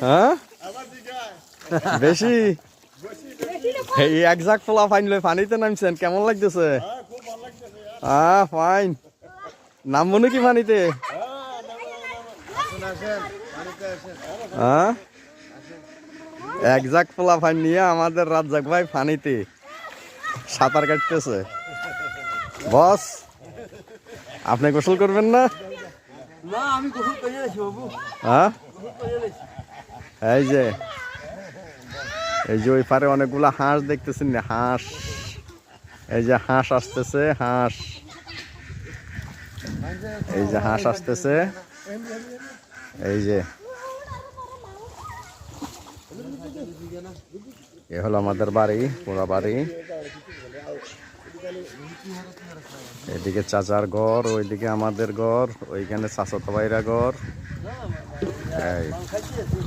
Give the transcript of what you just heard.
হ্যাঁ বেশি এই এক ঝাঁক পোলা ফাইন লই পানিতে নামছেন, কেমন লাগতেছে? ফাইন। নামবো নাকি পানিতে? হ্যাঁ এক ঝাঁক পোলা ফাইন নিয়ে আমাদের রাজ্জাক ভাই পানিতে সাঁতার কাটতেছে। বস আপনি গোসল করবেন না? হ্যাঁ এই যে ওই পারে অনেকগুলা হাঁস দেখতেছেন না, হাঁস। এই যে হাঁস আসতেছে, হাঁস। এই যে হাঁস আসতেছে, এই যে এ হলো আমাদের বাড়ি, পুরা বাড়ি। এদিকে চাচার ঘর, ওইদিকে আমাদের ঘর, ওইখানে চাচাতো ভাইরা ঘর।